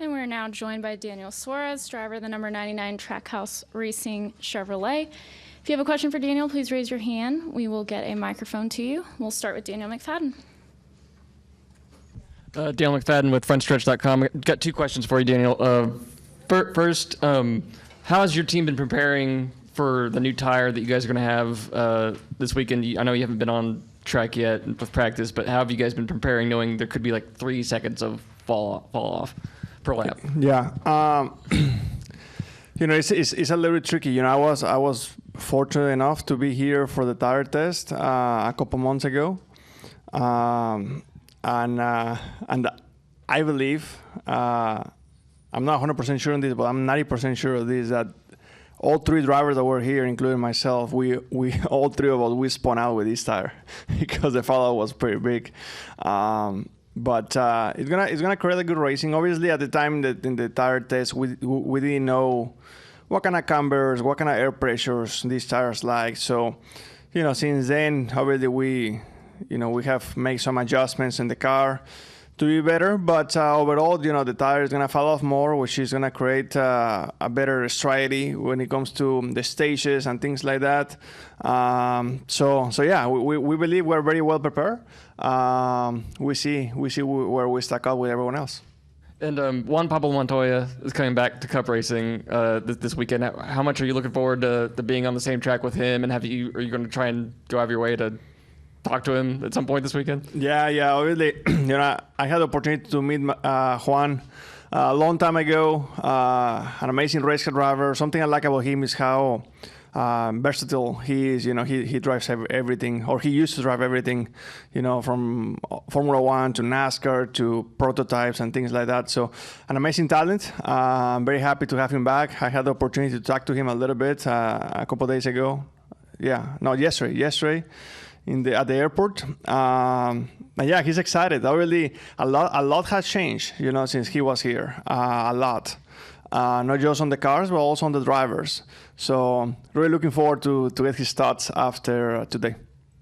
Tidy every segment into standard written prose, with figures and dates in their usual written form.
And we're now joined by Daniel Suarez, driver of the number 99 Trackhouse Racing Chevrolet. If you have a question for Daniel, please raise your hand. We will get a microphone to you. We'll start with Daniel McFadden. Daniel McFadden with frontstretch.com. Got two questions for you, Daniel. First, how has your team been preparing for the new tire that you guys are going to have this weekend? I know you haven't been on track yet with practice, but how have you guys been preparing, knowing there could be like 3 seconds of fall off per lap? Yeah. It's a little bit tricky. I was fortunate enough to be here for the tire test a couple months ago, and I believe I'm not 100% sure on this, but I'm 90% sure of this, that all 3 drivers that were here, including myself, we all 3 of us, we spun out with this tire because the fallout was pretty big. But it's gonna create a good racing. Obviously, at the time that in the tire test, we didn't know what kind of cambers, what kind of air pressures these tires like. So, since then, obviously we have made some adjustments in the car to be better. But overall, the tire is gonna fall off more, which is gonna create a better strategy when it comes to the stages and things like that. So yeah, we believe we're very well prepared. We see where we stack up with everyone else. And Juan Pablo Montoya is coming back to Cup racing this weekend. How much are you looking forward to being on the same track with him? And are you going to try and go out of your way to talk to him at some point this weekend? Yeah. Obviously, I had the opportunity to meet Juan a long time ago. An amazing race car driver. Something I like about him is how versatile he is. He drives everything, or he used to drive everything, from Formula One to NASCAR to prototypes and things like that. So an amazing talent. I'm very happy to have him back. I had the opportunity to talk to him a little bit a couple of days ago. Yesterday at the airport. And yeah, he's excited. Obviously, a lot has changed, since he was here. A lot. Not just on the cars, but also on the drivers. So really looking forward to get his thoughts after today.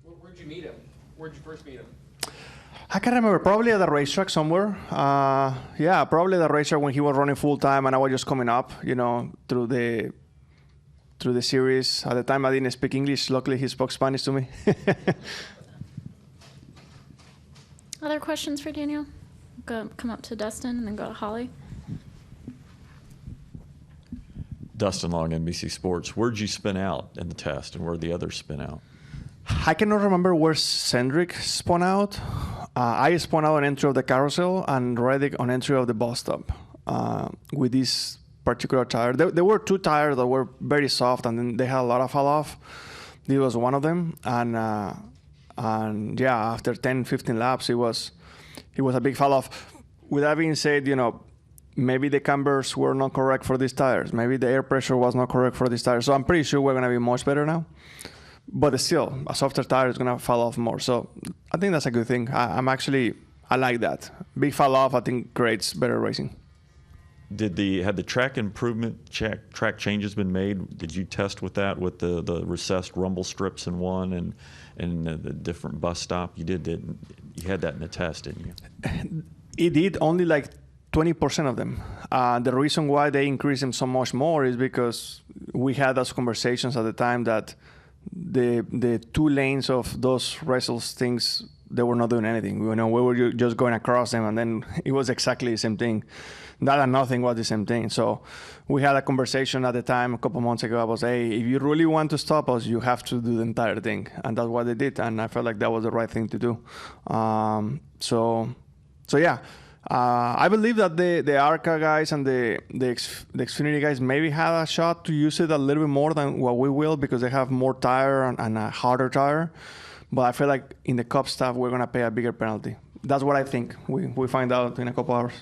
Where'd you meet him? Where'd you first meet him? I can't remember. Probably at the racetrack somewhere. Probably at the racetrack when he was running full time, and I was just coming up, through the series. At the time, I didn't speak English. Luckily, he spoke Spanish to me. Other questions for Daniel? Come up to Dustin and then go to Holly. Dustin Long, NBC Sports. Where'd you spin out in the test, and where'd the others spin out? I cannot remember where Cendric spun out. I spun out on entry of the carousel and Reddick on entry of the bus stop with this particular tire. There were 2 tires that were very soft, and then they had a lot of fall off. This was one of them, and yeah, after 10, 15 laps, it was a big fall off. With that being said, maybe the cambers were not correct for these tires. Maybe the air pressure was not correct for these tires. So I'm pretty sure we're going to be much better now. But still, a softer tire is going to fall off more. So I think that's a good thing. I like that. Big fall off, I think, creates better racing. Had the track improvement track changes been made? Did you test with that, with the recessed rumble strips in one and the different bus stop? You had that in the test, didn't you? It did, only like 20% of them. The reason why they increased them so much more is because we had those conversations at the time that the 2 lanes of those wrestles things, they were not doing anything. We were just going across them, and then it was exactly the same thing. That and nothing was the same thing. So we had a conversation at the time a couple months ago about, hey, if you really want to stop us, you have to do the entire thing. And that's what they did. And I felt like that was the right thing to do. So yeah. I believe that the ARCA guys and the Xfinity guys maybe had a shot to use it a little bit more than what we will, because they have more tire and a harder tire. But I feel like in the Cup stuff, we're going to pay a bigger penalty. That's what I think. We find out in a couple hours.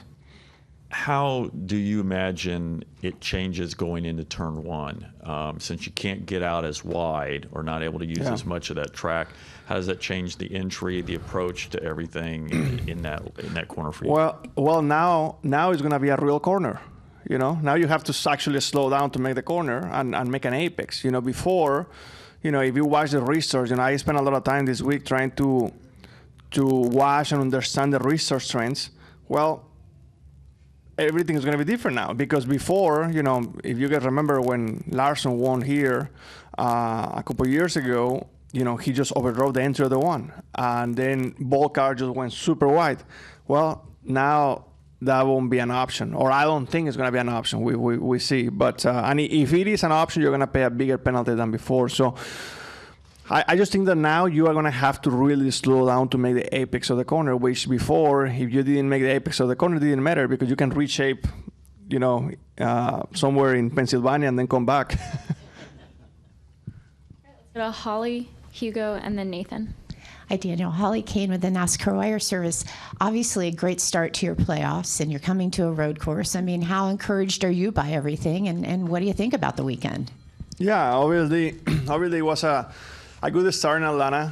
How do you imagine it changes going into turn 1? Since you can't get out as wide or not able to use as much of that track, how does that change the entry, the approach to everything in that corner for you? Well, now it's going to be a real corner. Now you have to actually slow down to make the corner and make an apex. Before, if you watch the research, I spent a lot of time this week trying to watch and understand the research trends. Well, everything is going to be different now, because before, if you guys remember when Larson won here a couple years ago, he just overdrove the entry of the one, and then Volcar just went super wide. Well, now that won't be an option, or I don't think it's going to be an option. We see, but and if it is an option, you're going to pay a bigger penalty than before. So I just think that now you are going to have to really slow down to make the apex of the corner, which before, if you didn't make the apex of the corner, it didn't matter, because you can reshape, somewhere in Pennsylvania and then come back. Let's go to Holly, Hugo, and then Nathan. Hi, Daniel. Holly Kane with the NASCAR Wire Service. Obviously, a great start to your playoffs, and you're coming to a road course. I mean, how encouraged are you by everything, and what do you think about the weekend? Yeah, obviously it was a good start in Atlanta.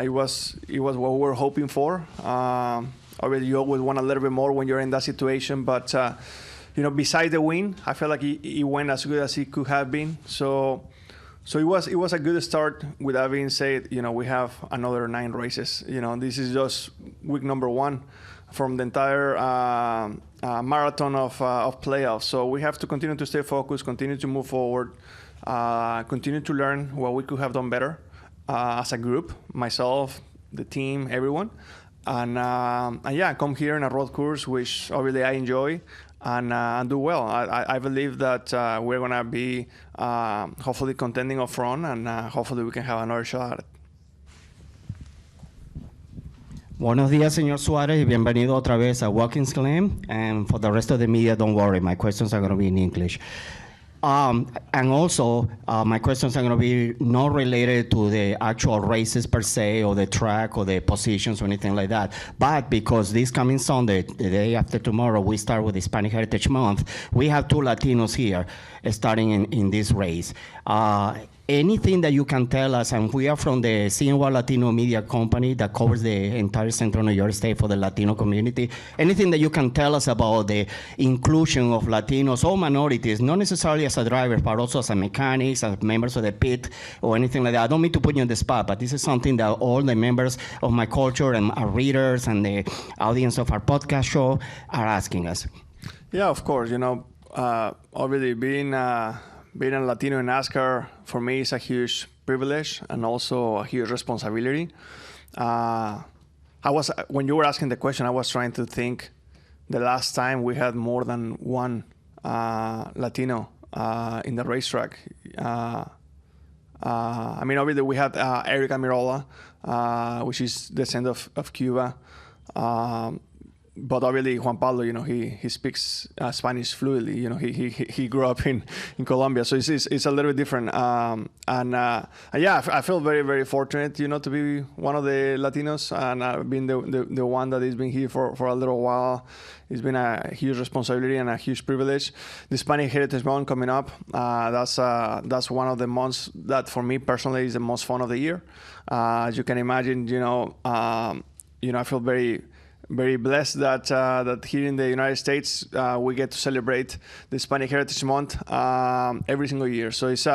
It was what we were hoping for. Obviously, you always want a little bit more when you're in that situation, but besides the win, I felt like it went as good as it could have been. So it was a good start. With that being said, we have another 9 races. This is just week number 1 from the entire marathon of playoffs. So we have to continue to stay focused, continue to move forward, continue to learn what we could have done better as a group, myself, the team, everyone. And come here in a road course, which obviously I enjoy, and do well. I believe that we're going to be hopefully contending up front, and hopefully we can have another shot at it. Buenos días, señor Suarez, y bienvenido otra vez a Watkins Glen. And for the rest of the media, don't worry, my questions are going to be in English. And also, my questions are going to be not related to the actual races per se, or the track, or the positions, or anything like that. But because this coming Sunday, the day after tomorrow, we start with Hispanic Heritage Month, we have 2 Latinos here starting in this race. Anything that you can tell us, and we are from the CNY Latino Media Company that covers the entire Central New York State for the Latino community. Anything that you can tell us about the inclusion of Latinos or minorities, not necessarily as a driver, but also as a mechanics, as members of the pit, or anything like that. I don't mean to put you on the spot, but this is something that all the members of my culture and our readers and the audience of our podcast show are asking us. Yeah, of course. Obviously being a Latino in NASCAR, for me, is a huge privilege and also a huge responsibility. When you were asking the question, I was trying to think the last time we had more than one Latino in the racetrack. Obviously we had Eric Amirola, which is descendant of Cuba. But obviously Juan Pablo, he speaks Spanish fluently. He grew up in Colombia, so it's a little bit different. I feel very, very fortunate, to be one of the Latinos, and I've been the one that has been here for a little while. It's been a huge responsibility and a huge privilege. The Hispanic Heritage Month coming up, that's one of the months that for me personally is the most fun of the year. As you can imagine, I feel very, very blessed that here in the United States we get to celebrate the Hispanic Heritage Month every single year. So it's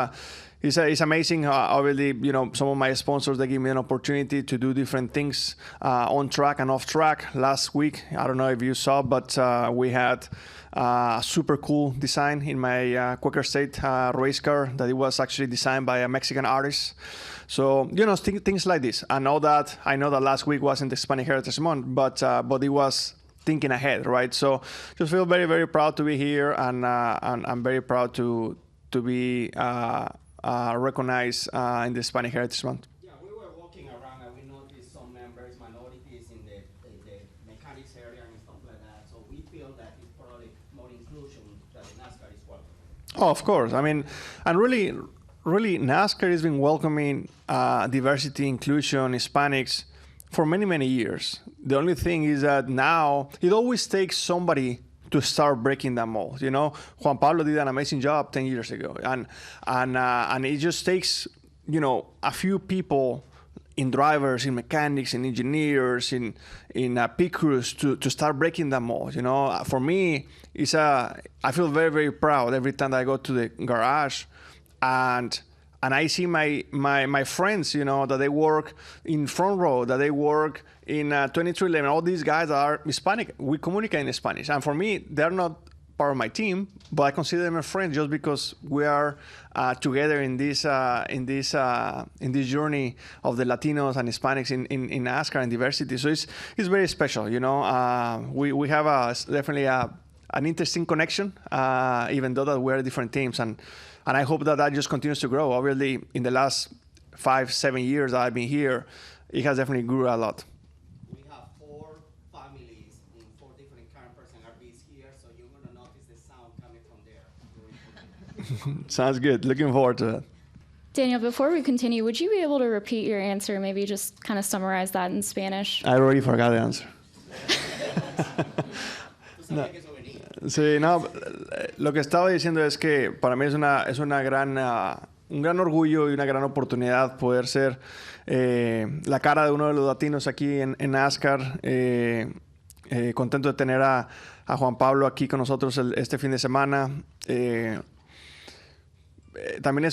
amazing. Obviously, some of my sponsors, they give me an opportunity to do different things on track and off track. Last week, I don't know if you saw, but we had a super cool design in my Quaker State race car that it was actually designed by a Mexican artist. So, things like this. I know that last week wasn't the Hispanic Heritage Month, but it was thinking ahead, right? So just feel very, very proud to be here, and I'm very proud to be recognized in the Hispanic Heritage Month. Yeah, we were walking around and we noticed some members, minorities in the mechanics area and stuff like that. So we feel that it's probably more inclusion that NASCAR is welcoming. Oh, of course. And really, NASCAR has been welcoming diversity, inclusion, Hispanics for many, many years. The only thing is that now it always takes somebody to start breaking that mold. Juan Pablo did an amazing job 10 years ago, and it just takes a few people, in drivers, in mechanics, in engineers, in pit crews to start breaking that mold. For me, I feel very, very proud every time that I go to the garage and and I see my friends, that they work in front row, that they work in 2311. All these guys are Hispanic. We communicate in Spanish, and for me, they're not part of my team, but I consider them a friend just because we are together in this journey of the Latinos and Hispanics in NASCAR and diversity. So it's very special. We have definitely an interesting connection, even though that we're different teams, and I hope that just continues to grow. Obviously, in the last 5-7 years that I've been here, it has definitely grew a lot. We have 4 families in 4 different campers and RVs here, so you're going to notice the sound coming from there. Sounds good. Looking forward to that. Daniel, before we continue, would you be able to repeat your answer, maybe just kind of summarize that in Spanish? I already forgot the answer. No. Sí, no, lo que estaba diciendo es que para mí es un gran orgullo y una gran oportunidad poder ser la cara de uno de los latinos aquí en NASCAR. Contento de tener a Juan Pablo aquí con nosotros este fin de semana. También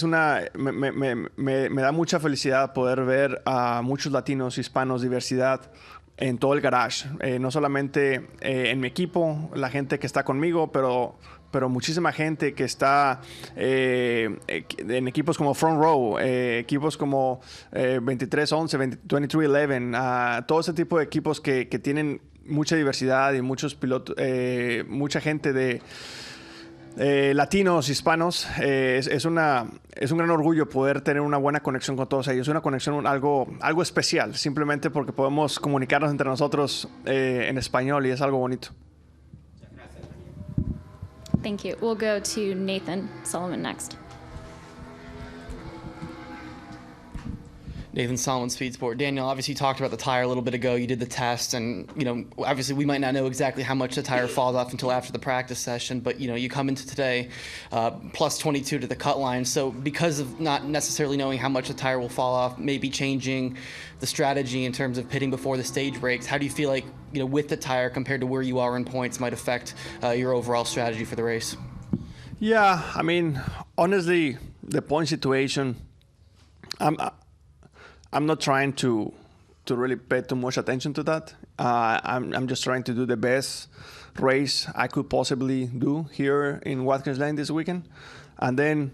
me da mucha felicidad poder ver a muchos latinos, hispanos, diversidad en todo el garage, no solamente en mi equipo, la gente que está conmigo, pero muchísima gente que está en equipos como Front Row, equipos como 2311, 2311, todo ese tipo de equipos que tienen mucha diversidad y muchos pilotos, mucha gente de latinos, hispanos. Es un gran orgullo poder tener una buena conexión con todos ellos. Es una conexión algo especial, simplemente porque podemos comunicarnos entre nosotros en español y es algo bonito. Thank you. We'll go to Nathan Solomon next. Nathan Solomon, Speed Sport. Daniel, obviously you talked about the tire a little bit ago. You did the test, and obviously we might not know exactly how much the tire falls off until after the practice session. But you come into today plus 22 to the cut line. So because of not necessarily knowing how much the tire will fall off, maybe changing the strategy in terms of pitting before the stage breaks, how do you feel like with the tire compared to where you are in points might affect your overall strategy for the race? Yeah, I mean, honestly, the point situation, I'm not trying to really pay too much attention to that. I'm just trying to do the best race I could possibly do here in Watkins Glen this weekend. And then,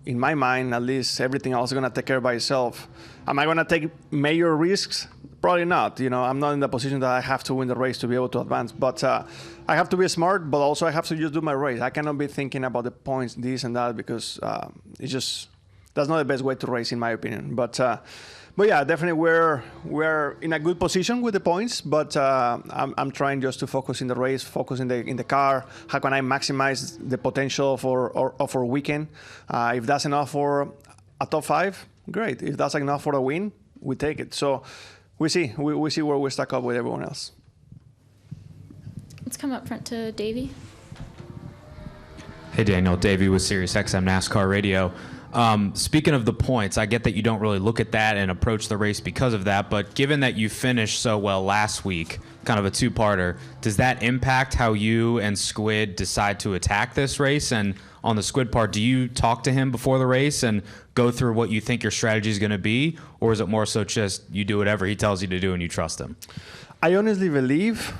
in my mind, at least, everything else is going to take care by itself. Am I going to take major risks? Probably not. I'm not in the position that I have to win the race to be able to advance. But I have to be smart, but also I have to just do my race. I cannot be thinking about the points, this and that, because that's not the best way to race, in my opinion. But yeah, definitely we're in a good position with the points. But I'm trying just to focus in the race, focus in the car. How can I maximize the potential of our weekend? If that's enough for a top 5, great. If that's enough for a win, we take it. So we see where we stack up with everyone else. Let's come up front to Davey. Hey Daniel, Davey with SiriusXM NASCAR Radio. Speaking of the points, I get that you don't really look at that and approach the race because of that, but given that you finished so well last week, kind of a two-parter, does that impact how you and Squid decide to attack this race? And on the Squid part, do you talk to him before the race and go through what you think your strategy is going to be, or is it more so just you do whatever he tells you to do and you trust him? I honestly believe,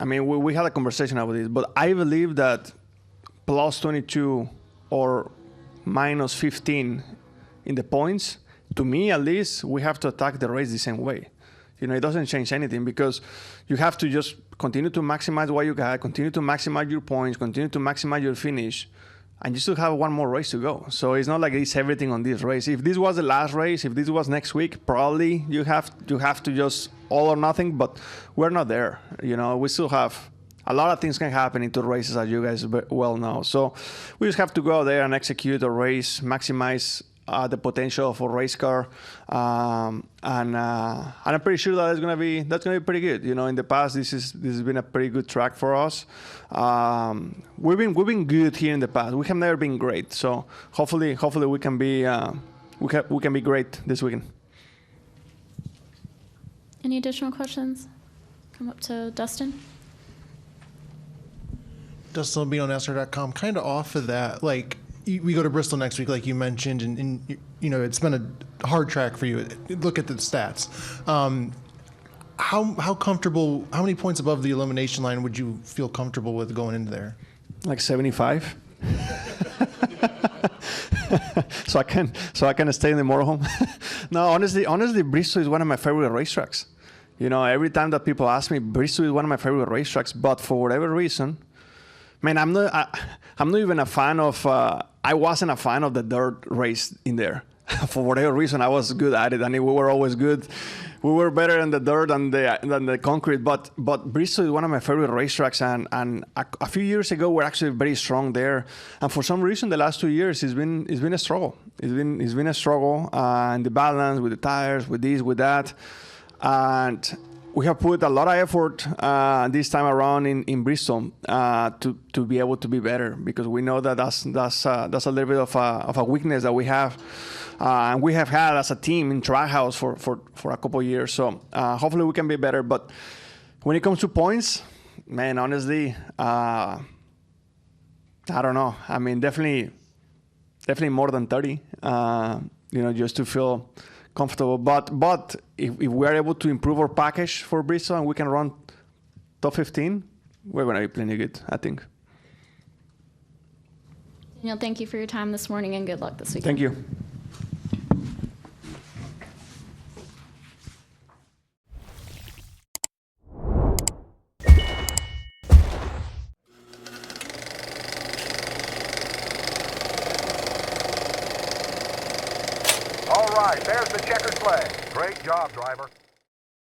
we had a conversation about this, but I believe that plus 22 or minus 15 in the points, to me at least, we have to attack the race the same way. It doesn't change anything because you have to just continue to maximize what you got, continue to maximize your points, continue to maximize your finish, and you still have one more race to go. So it's not like it's everything on this race. If this was the last race, if this was next week, probably you have to just all or nothing, but we're not there. We still have a lot of things can happen into races, as you guys well know. So we just have to go there and execute a race, maximize the potential of a race car, and I'm pretty sure that that's gonna be pretty good. In the past, this has been a pretty good track for us. We've been good here in the past. We have never been great. So hopefully we can be great this weekend. Any additional questions? Come up to Dustin. Dustin Lubino, NASCAR.com. Kind of off of that, we go to Bristol next week, like you mentioned, and you know it's been a hard track for you. Look at the stats. How comfortable? How many points above the elimination line would you feel comfortable with going into there? Like 75. so I can stay in the motorhome. No, honestly, Bristol is one of my favorite racetracks. You know, every time that people ask me, Bristol is one of my favorite racetracks. But for whatever reason, man, I'm not even a fan of. I wasn't a fan of the dirt race in there. For whatever reason, I was good at it. I mean, we were always good. We were better in the dirt than the concrete. But Bristol is one of my favorite racetracks, and a few years ago we're actually very strong there. And for some reason, the last 2 years it's been a struggle. It's been a struggle in the balance with the tires, with this, with that, and we have put a lot of effort this time around in Bristol to be able to be better, because we know that that's a little bit of a weakness that we have. And we have had as a team in Trackhouse for a couple of years. So hopefully we can be better. But when it comes to points, man, honestly, I don't know. I mean, definitely more than 30, just to feel comfortable. But if we are able to improve our package for Bristol and we can run top 15, we're going to be plenty good, I think. Daniel, thank you for your time this morning and good luck this weekend. Thank you. All right, there's the checkered flag. Great job, driver.